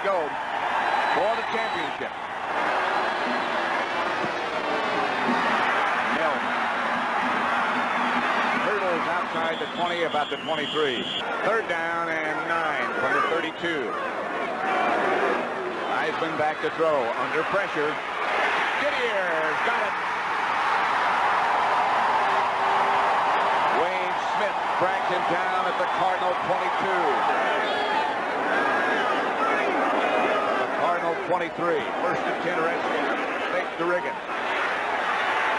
go for the championship. Hurdles outside the 20, about the 23. Third down and 9 from the 32. Heisman back to throw, under pressure. Dittier's got it. Wayne Smith drags him down at the Cardinal 22. The Cardinal 23. First and 10 Redskins. Fake to Riggins.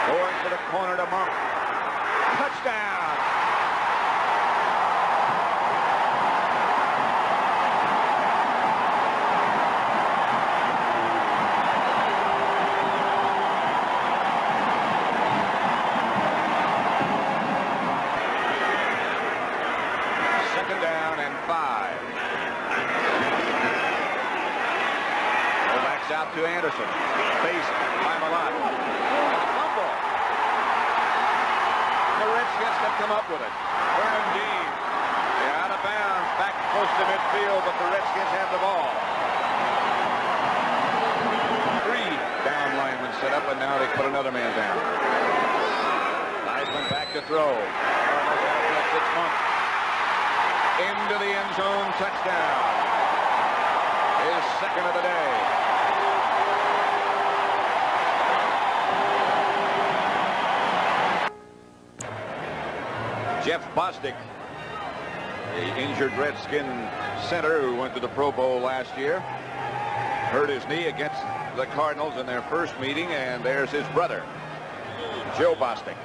Going to the corner to Monk. Touchdown. Second down and 5. Lomax out to Anderson. Faced by Malott. Fumble. The Redskins can come up with it. Vernon Dean. Out of bounds. Back close to midfield, but the Redskins have the ball. 3 down linemen set up, and now they put another man down. Heisman back to throw. Cardinals have left 6 months. Into the end zone, touchdown. His second of the day. Jeff Bostic, the injured Redskin center who went to the Pro Bowl last year, hurt his knee against the Cardinals in their first meeting, and there's his brother, Joe Bostic.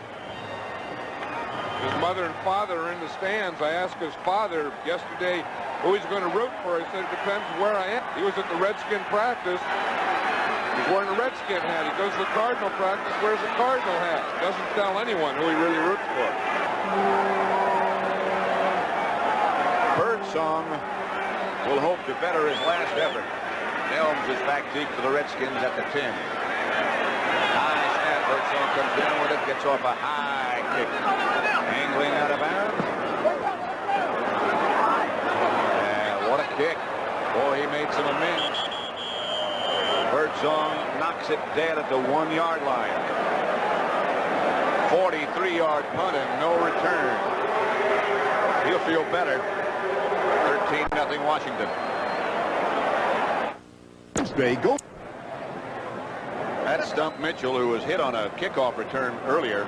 His mother and father are in the stands. I asked his father yesterday who he's going to root for. He said, it depends where I am. He was at the Redskin practice. He's wearing a Redskin hat. He goes to the Cardinal practice, wears a Cardinal hat. Doesn't tell anyone who he really roots for. Birdsong will hope to better his last effort. Nelms is back deep for the Redskins at the 10. High snap. Birdsong comes down with it, gets off a high kick. Angling out of bounds. And what a kick. Boy, he made some amends. Birdsong knocks it dead at the 1-yard line. 43-yard punt and no return. He'll feel better. 13-0 Washington. They go. That's Stump Mitchell, who was hit on a kickoff return earlier.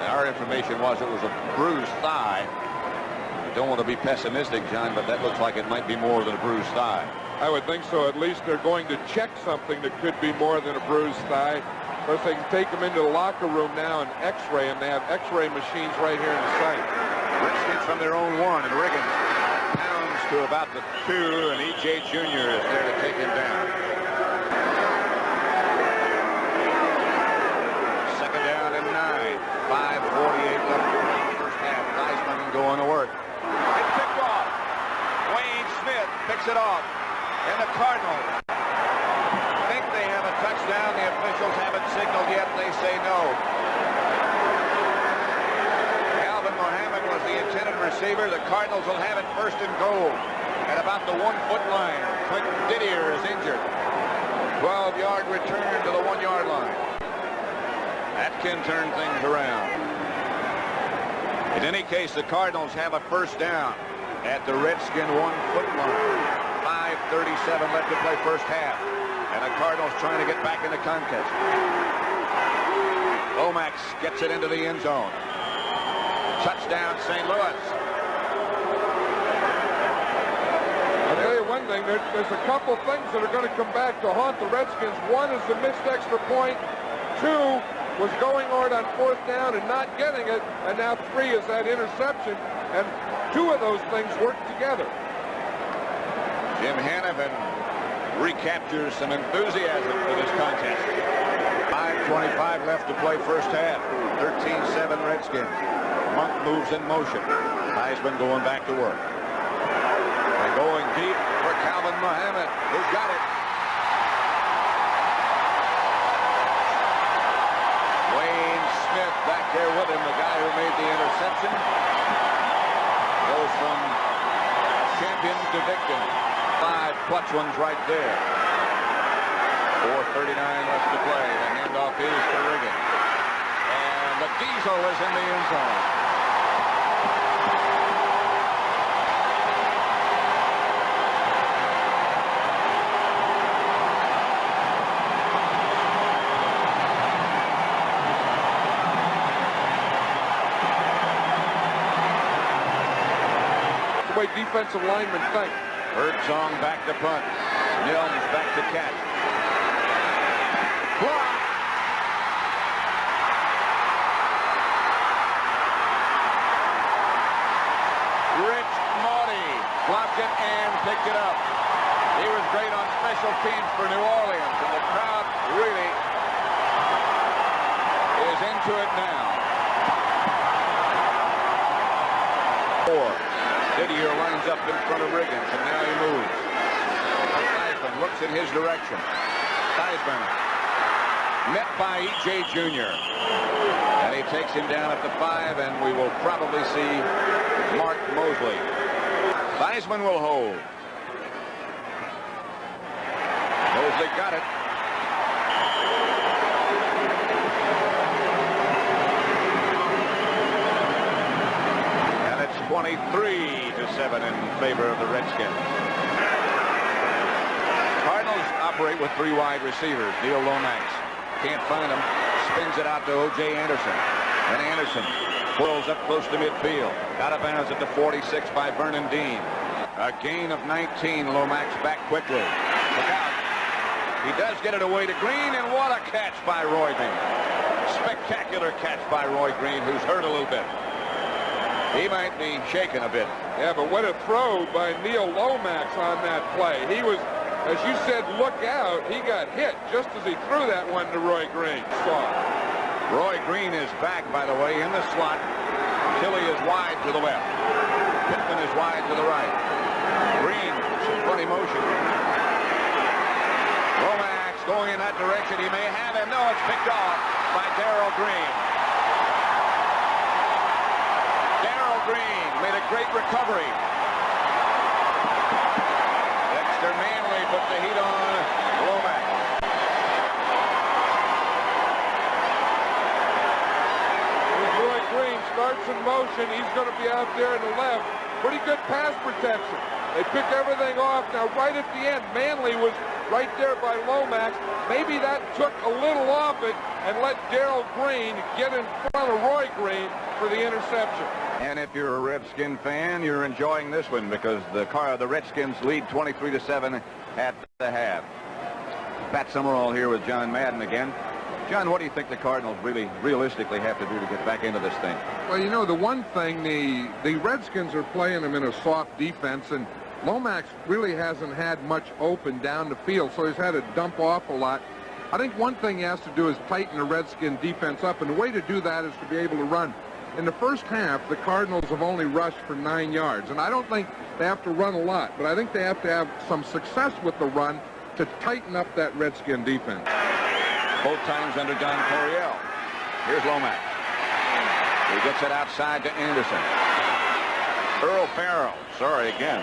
Our information was it was a bruised thigh. I don't want to be pessimistic, John, but that looks like it might be more than a bruised thigh. I would think so. At least they're going to check something that could be more than a bruised thigh. Plus, they can take them into the locker room now and X-ray them. They have X-ray machines right here in the site. Redskins from their own 1, and Riggins pounds to about the 2, and E.J. Jr. is there to take him down. Second down and 9. 5:48 left in the first half. Heisman going to work. It's picked off. Wayne Smith picks it off. And the Cardinals think they have a touchdown. The officials haven't signaled yet. They say no. Alvin Mohammed was the intended receiver. The Cardinals will have it first and goal at about the 1-foot line. Clinton Didier is injured. 12-yard return to the 1-yard line. That can turn things around. In any case, the Cardinals have a first down at the Redskin 1-foot line. 5:37 left to play first half. And the Cardinals trying to get back in the contest. Lomax gets it into the end zone. Touchdown, St. Louis. I'll tell you one thing. There's a couple things that are going to come back to haunt the Redskins. One is the missed extra point. 2 was going on 4th down and not getting it. And now 3 is that interception. And 2 of those things work together. Jim Hanavan recaptures some enthusiasm for this contest. 5:25 left to play first half. 13-7 Redskins. Monk moves in motion. Heisman going back to work. And going deep for Calvin Mohammed, who's got it. Wayne Smith back there with him, the guy who made the interception. Goes from champion to victim. 5 clutch ones right there. 4:39 left to play. The handoff is to Riggin. And the Diesel is in the end zone. That's the way defensive linemen think. Birdsong back to punt. Nilms back to catch. Block. Rich Maudie blocked it and picked it up. He was great on special teams for New Orleans, and the crowd really is into it now. 4. Didier lines up in front of Riggins, and now he moves. Theismann looks in his direction. Theismann met by E.J. Jr. And he takes him down at the 5, and we will probably see Mark Moseley. Theismann will hold. Moseley got it. And it's 23-7 in favor of the Redskins. Cardinals operate with 3 wide receivers. Neil Lomax can't find him. Spins it out to O.J. Anderson. And Anderson pulls up close to midfield. Out of bounds at the 46 by Vernon Dean. A gain of 19. Lomax back quickly. Look out. He does get it away to Green, and what a catch by Roy Green. Spectacular catch by Roy Green, who's hurt a little bit. He might be shaken a bit. Yeah, but what a throw by Neil Lomax on that play. He was, as you said, look out. He got hit just as he threw that one to Roy Green. Roy Green is back, by the way, in the slot. Tilly is wide to the left. Pittman is wide to the right. Green, some funny motion. Lomax going in that direction. He may have him. No, it's picked off by Darrell Green. Darrell Green made a great recovery. Dexter Manley put the heat on Lomax. Roy Green starts in motion. He's going to be out there in the left. Pretty good pass protection. They picked everything off. Now, right at the end, Manley was right there by Lomax. Maybe that took a little off it and let Darrell Green get in front of Roy Green for the interception. And if you're a Redskin fan, you're enjoying this one because the Redskins lead 23-7 at the half. Pat Summerall here with John Madden again. John, what do you think the Cardinals really realistically have to do to get back into this thing? Well, you know, the one thing, the Redskins are playing them in a soft defense, and Lomax really hasn't had much open down the field, so he's had to dump off a lot. I think one thing he has to do is tighten the Redskin defense up, and the way to do that is to be able to run. In the first half, the Cardinals have only rushed for 9 yards, and I don't think they have to run a lot, but I think they have to have some success with the run to tighten up that Redskin defense. Both times under Don Coryell. Here's Lomax. He gets it outside to Anderson. Earl Farrell. Sorry again.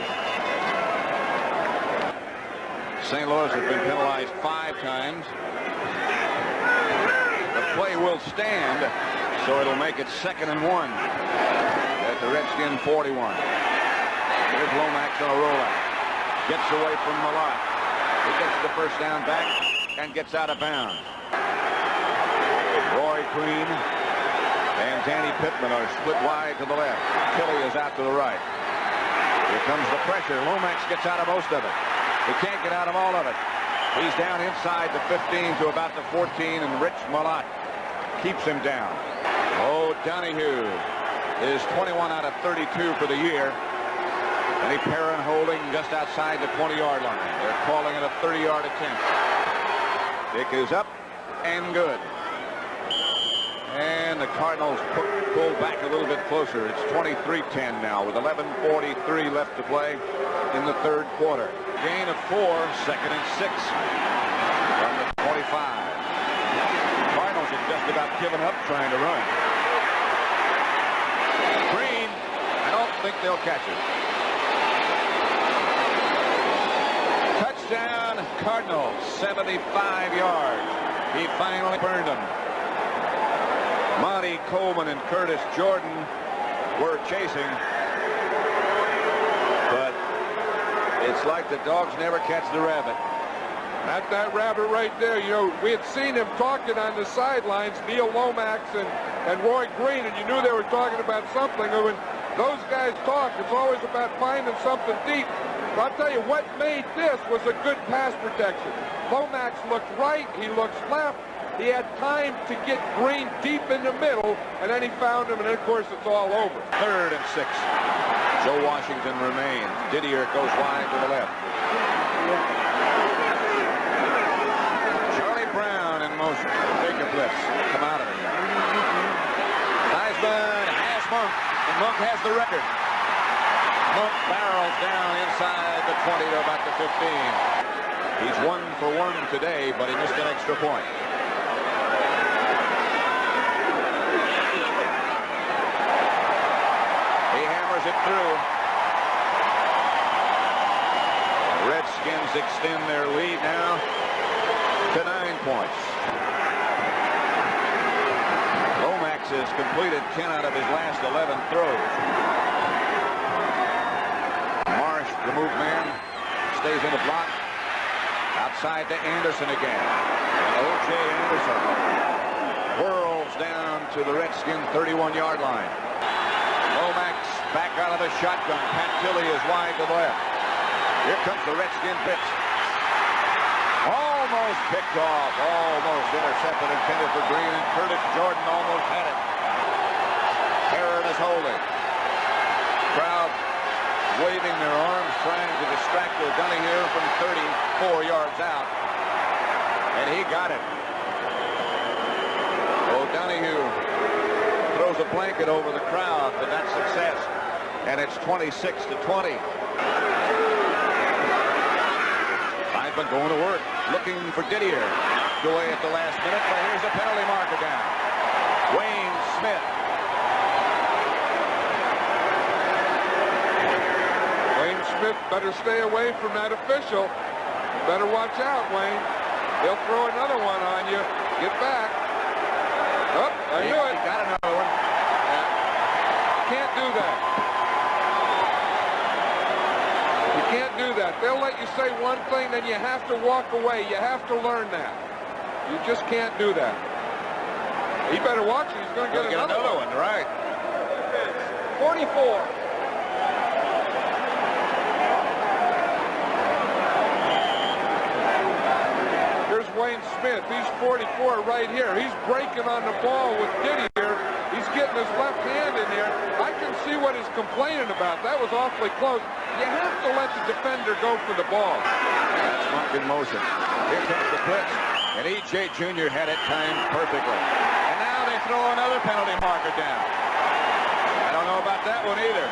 St. Louis has been penalized 5 times. The play will stand, so it'll make it 2nd and 1 at the Redskin 41. Here's Lomax on a rollout. Gets away from Malott. He gets the first down back and gets out of bounds. Roy Green and Danny Pittman are split wide to the left. Tilly is out to the right. Here comes the pressure. Lomax gets out of most of it. He can't get out of all of it. He's down inside the 15 to about the 14, and Rich Malott keeps him down. Oh, Donahue is 21 out of 32 for the year. And he Perrin holding just outside the 20-yard line. They're calling it a 30-yard attempt. Dick is up and good. And the Cardinals pull back a little bit closer. It's 23-10 now with 11:43 left to play in the 3rd quarter. Gain of 4, 2nd and 6 from the 25. Cardinals have just about given up trying to run. Green, I don't think they'll catch it. Cardinals, 75 yards. He finally burned them. Monty Coleman and Curtis Jordan were chasing, but it's like the dogs never catch the rabbit. That's that rabbit right there. You know, we had seen him talking on the sidelines, Neil Lomax and Roy Green, and you knew they were talking about something. And when those guys talk, it's always about finding something deep. But I'll tell you, what made this was a good pass protection. Lomax looked right, he looks left. He had time to get Green deep in the middle, and then he found him, and then, of course, it's all over. 3rd and 6. Joe Washington remains. Didier goes wide to the left. Charlie Brown in motion. Take a blitz. Come out of it. Theismann has Monk, and Monk has the record. Monk barrels down inside the 20 to about the 15. He's 1 for 1 today, but he missed an extra point. He hammers it through. Redskins extend their lead now to 9 points. Lomax has completed 10 out of his last 11 throws. Marsh, the move man, stays in the block. Outside to Anderson again. And O.J. Anderson whirls down to the Redskins 31-yard line. Lomax back out of the shotgun. Pantilli is wide to the left. Here comes the Redskin blitz. Almost picked off. Almost intercepted, intended for Green, and Curtis Jordan almost had it. Herron is holding. Crowd waving their arms, trying to distract O'Donoghue from 34 yards out. And he got it. O'Donoghue throws a blanket over the crowd, but that's success. And it's 26-20. Theismann going to work, looking for Didier. Away at the last minute, but here's a penalty marker down. Wayne Smith. Smith better stay away from that official. Better watch out, Wayne. They'll throw another one on you. Get back. Oh, I knew it. He got another one. Can't do that. You can't do that. They'll let you say one thing, then you have to walk away. You have to learn that. You just can't do that. He better watch it. He's going to get another one. Right. 44. Wayne Smith, he's 44 right here. He's breaking on the ball with Didier. He's getting his left hand in there. I can see what he's complaining about. That was awfully close. You have to let the defender go for the ball. That's Monk in motion. Here comes the blitz. And E.J. Jr. had it timed perfectly. And now they throw another penalty marker down. I don't know about that one either.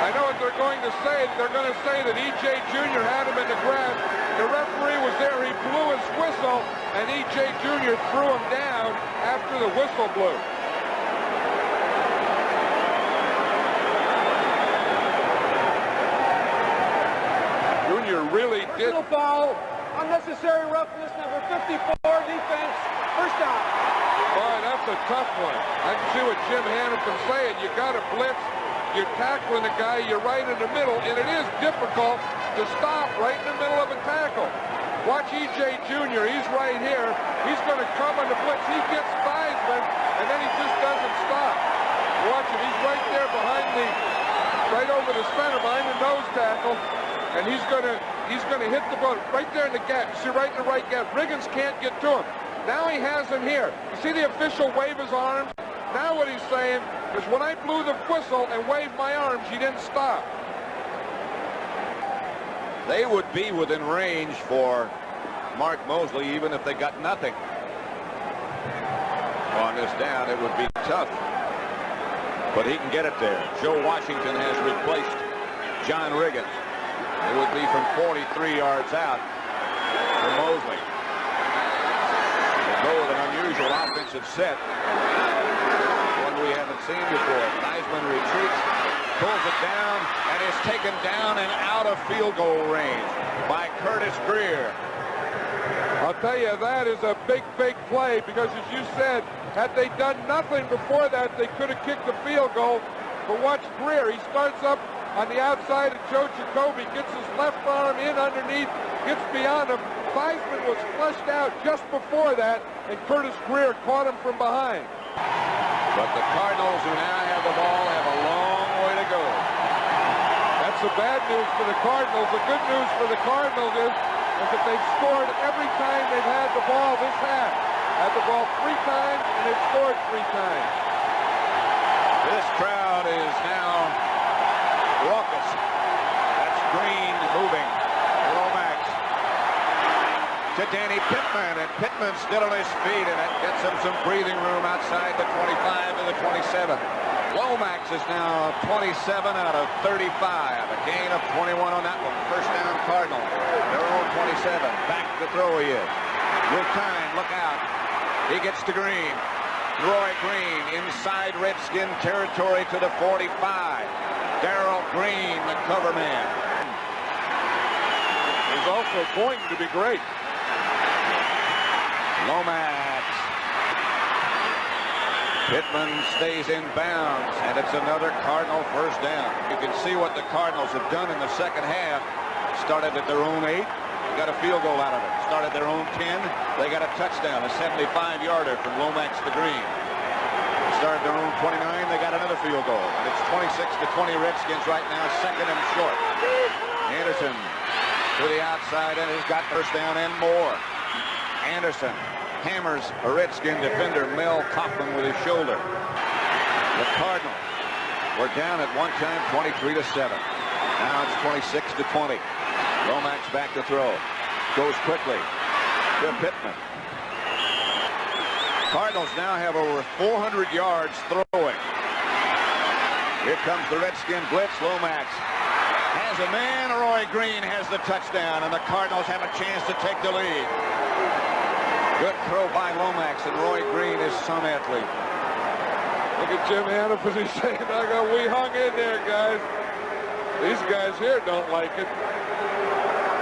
I know what they're going to say. They're going to say that E.J. Jr. had him in the grass. The referee was there. He blew his whistle, and E.J. Jr. threw him down after the whistle blew. Jr. really did. Personal foul, unnecessary roughness, number 54, defense, first down. Boy, that's a tough one. I can see what Jim Hannafin saying. You got to blitz. You're tackling a guy, you're right in the middle, and it is difficult to stop right in the middle of a tackle. Watch E.J. Jr., he's right here. He's going to come on the blitz. He gets Theismann, and then he just doesn't stop. Watch him, he's right there behind right over the center, behind the nose tackle, and he's going to hit the ball right there in the gap. You see, right in the right gap. Riggins can't get to him. Now he has him here. You see the official wave his arms? Now what he's saying is when I blew the whistle and waved my arms, he didn't stop. They would be within range for Mark Moseley even if they got nothing. On this down, it would be tough. But he can get it there. Joe Washington has replaced John Riggins. It would be from 43 yards out for Moseley. They go with an unusual offensive set. We haven't seen before. Theismann retreats, pulls it down and is taken down and out of field goal range by Curtis Greer. I'll tell you, that is a big, big play because, as you said, had they done nothing before that, they could have kicked the field goal. But watch Greer. He starts up on the outside of Joe Jacoby, gets his left arm in underneath, gets beyond him. Theismann was flushed out just before that, and Curtis Greer caught him from behind. But the Cardinals, who now have the ball, have a long way to go. That's the bad news for the Cardinals. The good news for the Cardinals is that they've scored every time they've had the ball this half. Had the ball 3 times, and they've scored 3 times. This crowd is now raucous. That's Green moving. Lomax to Danny Pittman, and Pittman still on his feet, and that gets him some breathing room outside the 25 to the 27. Lomax is now 27 out of 35. A gain of 21 on that one. First down, Cardinal. Their own 27. Back to throw he is. With time, look out. He gets to Green. Roy Green inside Redskin territory to the 45. Darrell Green, the cover man. Is also going to be great. Lomax. Pittman stays in bounds, and it's another Cardinal first down. You can see what the Cardinals have done in the second half. Started at their own 8. Got a field goal out of it. Started their own 10. They got a touchdown, a 75-yarder from Lomax to Green. Started their own 29. They got another field goal. And it's 26-20 Redskins right now, second and short. Anderson to the outside, and he's got first down and more. Anderson hammers a Redskin defender, Mel Kaufman, with his shoulder. The Cardinals were down at one time 23-7. Now it's 26-20. Lomax back to throw. Goes quickly to Pittman. Cardinals now have over 400 yards throwing. Here comes the Redskin blitz. Lomax has a man. Roy Green has the touchdown, and the Cardinals have a chance to take the lead. Good throw by Lomax, and Roy Green is some athlete. Look at Jim Hannaford. He's saying, we hung in there, guys. These guys here don't like it.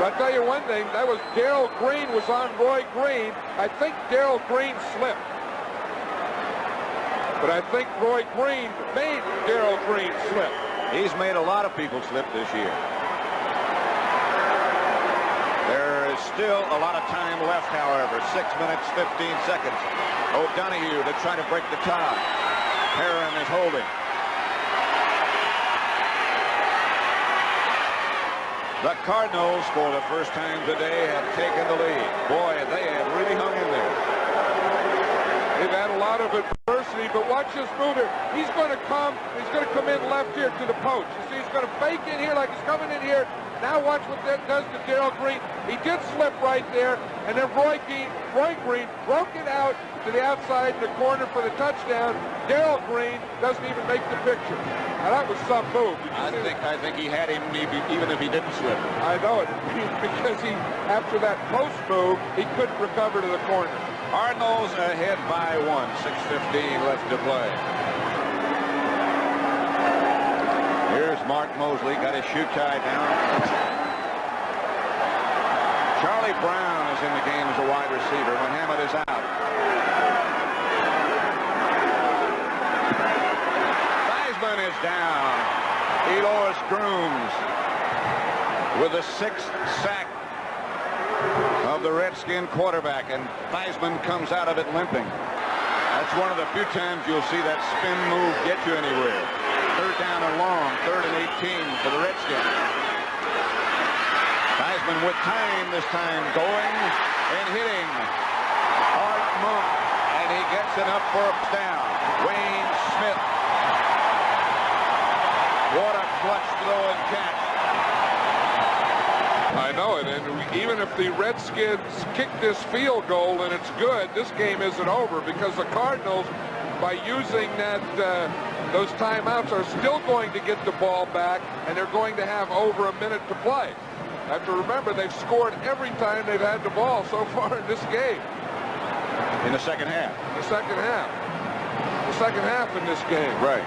But I'll tell you one thing, that was Darrell Green was on Roy Green. I think Darrell Green slipped. But I think Roy Green made Darrell Green slip. He's made a lot of people slip this year. There is still a lot of time left, however. 6 minutes, 15 seconds. O'Donoghue to try to break the tie. Perrin is holding. The Cardinals, for the first time today, have taken the lead. Boy, they have really hung in there. They've had a lot of adversity, but watch this move here. He's going to come in left here to the post. You see, he's going to fake in here like he's coming in here. Now watch what that does to Darrell Green. He did slip right there, and then Roy Green broke it out to the outside in the corner for the touchdown. Darrell Green doesn't even make the picture. Now that was some move. I think he had him even if he didn't slip. I know it, because after that post move, he couldn't recover to the corner. Cardinals ahead by 1. 6:15 left to play. Here's Mark Moseley, got his shoe tied down. Charlie Brown is in the game as a wide receiver when Hammett is out. Theismann is down. Elois Grooms with the 6th sack of the Redskin quarterback, and Theismann comes out of it limping. That's one of the few times you'll see that spin move get you anywhere. Third down and long, 3rd and 18 for the Redskins. Theismann with time this time, going and hitting Art Monk, and he gets it up for a down. Wayne Smith. What a clutch throw and catch. I know it, and even if the Redskins kick this field goal and it's good, this game isn't over, because the Cardinals, by using those timeouts, are still going to get the ball back, and they're going to have over a minute to play. You have to remember, they've scored every time they've had the ball so far in this game. In the second half. The second half. The second half in this game. Right.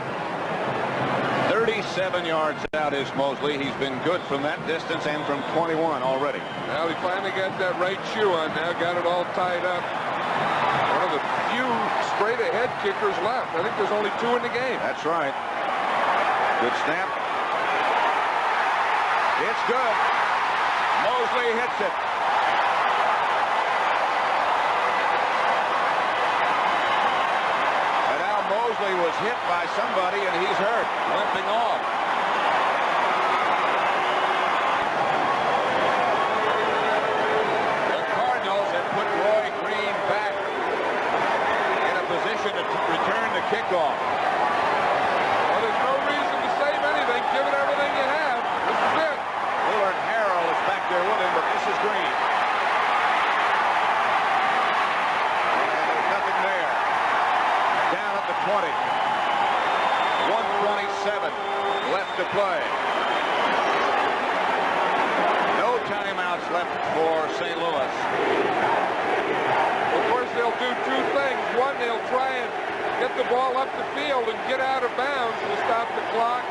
3rd 37 yards out is Moseley. He's been good from that distance and from 21 already. Well, he finally got that right shoe on now, got it all tied up. One of the few straight-ahead kickers left. I think there's only 2 in the game. That's right. Good snap. It's good. Moseley hits it. And now Moseley was hit by somebody, and he's hurt, limping off. The Cardinals have put Roy Green back in a position to return the kickoff. Well, there's no reason to save anything. Give it everything you have. This is it. Willard Harrell is back there with him, but this is Green. And there's nothing there. Down at the 20. 1:27 left to play. No timeouts left for St. Louis. Of course, they'll do 2 things. One, they'll try and get the ball up the field and get out of bounds to stop the clock.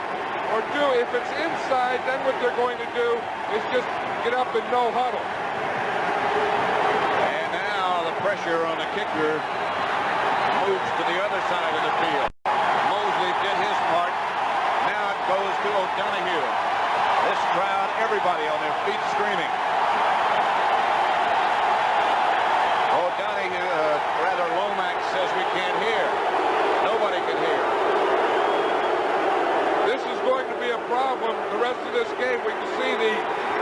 Or 2, if it's inside, then what they're going to do is just get up and no huddle. And now the pressure on the kicker moves to the other side of the field. Moseley did his part. Now it goes to O'Donoghue. This crowd, everybody on their feet screaming. O'Donoghue, rather Lomax says we can't hear. Nobody can hear. This is going to be a problem the rest of this game. We can see the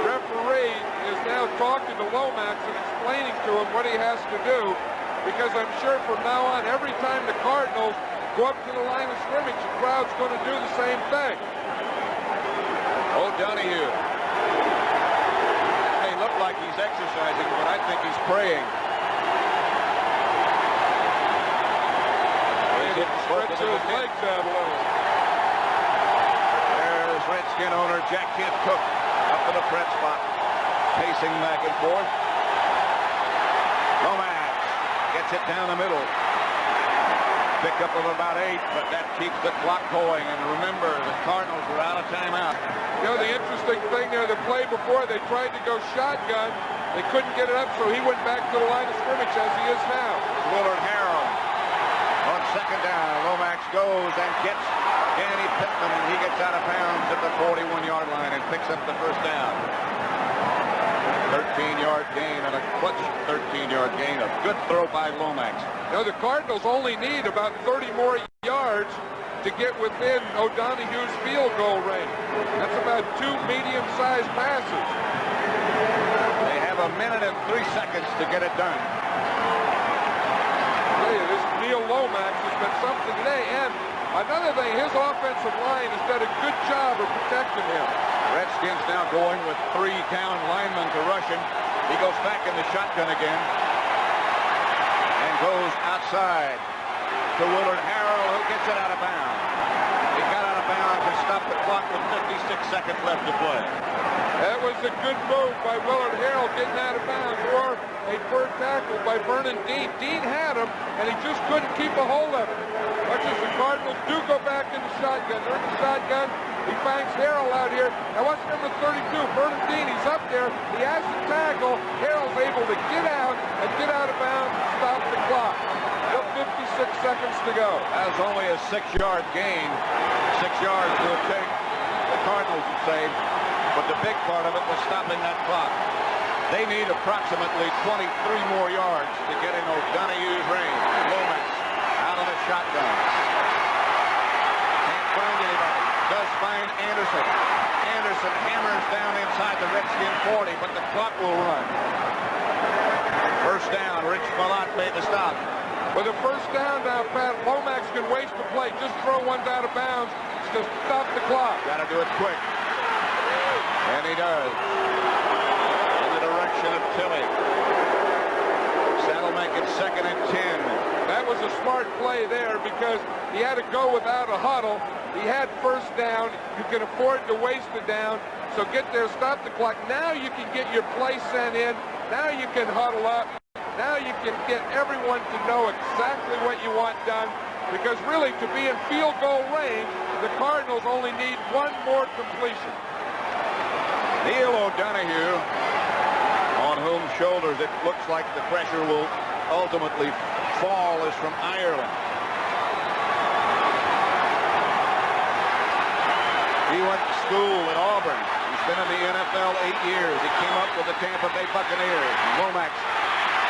referee is now talking to Lomax and explaining to him what he has to do, because I'm sure from now on, every time the Cardinals go up to the line of scrimmage, the crowd's going to do the same thing. O'Donoghue. May look like he's exercising, but I think he's praying. He's stretching his legs out a little. There's Redskin owner Jack Kent Cook up in the press spot, pacing back and forth. Lomax gets it down the middle. Pickup of about 8, but that keeps the clock going. And remember, the Cardinals are out of timeout. You know, the interesting thing there, the play before, they tried to go shotgun. They couldn't get it up, so he went back to the line of scrimmage as he is now. Willard Harrell on second down. Lomax goes and gets Danny Pittman, and he gets out of bounds at the 41-yard line and picks up the first down. 13-yard gain and a clutch 13-yard gain. A good throw by Lomax. You know, the Cardinals only need about 30 more yards to get within O'Donoghue's field goal range. That's about 2 medium-sized passes. They have a minute and 3 seconds to get it done. Hey, this Neil Lomax has been something today. And another thing, his offensive line has done a good job of protecting him. Redskins now going with 3 down linemen to rush him. He goes back in the shotgun again and goes outside to Willard Harrell, who gets it out of bounds. He got out of bounds and stopped the clock with 56 seconds left to play. That was a good move by Willard Harrell getting out of bounds, or a poor tackle by Vernon Dean. Dean had him, and he just couldn't keep a hold of it. Watch as the Cardinals do go back in the shotgun. They're in the shotgun. He finds Harrell out here. Now watch number 32, Vernon Dean. He's up there. He has the tackle. Harrell's able to get out and get out of bounds and stop the clock. Still 56 seconds to go. That was only a 6-yard gain. 6 yards will take the Cardinals to save, but the big part of it was stopping that clock. They need approximately 23 more yards to get in O'Donoghue's range. Lomax out of the shotgun. Can't find anybody. Does find Anderson. Anderson hammers down inside the Redskin 40, but the clock will run. First down. Rich Malott made the stop. With a first down now, Pat, Lomax can waste the play. Just throw one out of bounds to stop the clock. Got to do it quick. And he does. In the direction of Tilley. That'll make it 2nd and 10. That was a smart play there because he had to go without a huddle. He had first down. You can afford to waste the down. So get there, stop the clock. Now you can get your play sent in. Now you can huddle up. Now you can get everyone to know exactly what you want done. because really to be in field goal range, the Cardinals only need one more completion. Neil O'Donoghue, on whose shoulders it looks like the pressure will ultimately fall, is from Ireland. He went to school at Auburn. He's been in the NFL 8 years. He came up with the Tampa Bay Buccaneers. Lomax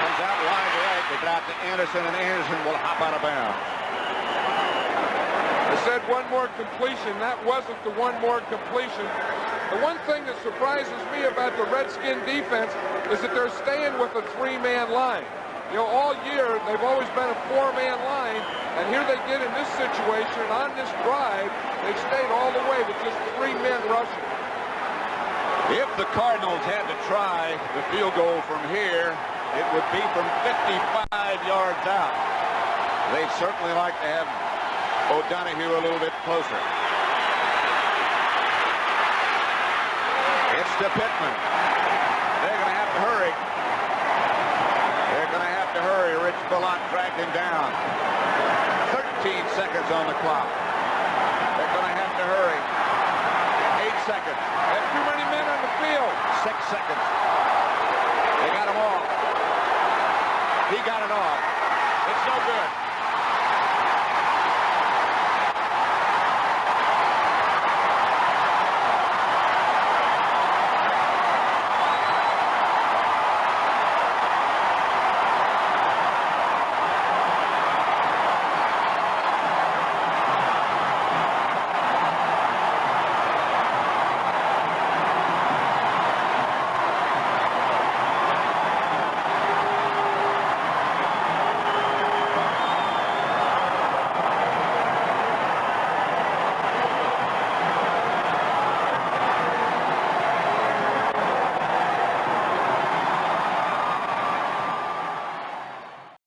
comes out wide right. They got to Anderson, and Anderson will hop out of bounds. I said one more completion. That wasn't the one more completion. The one thing that surprises me about the Redskin defense is that they're staying with a three-man line. You know, all year they've always been a four-man line, and here they get in this situation. On this drive, they stayed all the way with just 3 men rushing. If the Cardinals had to try the field goal from here, it would be from 55 yards out. They'd certainly like to have O'Donoghue a little bit closer. It's to Pittman. They're going to have to hurry. They're going to have to hurry. Rich Billot dragged him down. 13 seconds on the clock. They're going to have to hurry. 8 seconds. They have too many men on the field. 6 seconds. They got him off. He got it off. It's no good.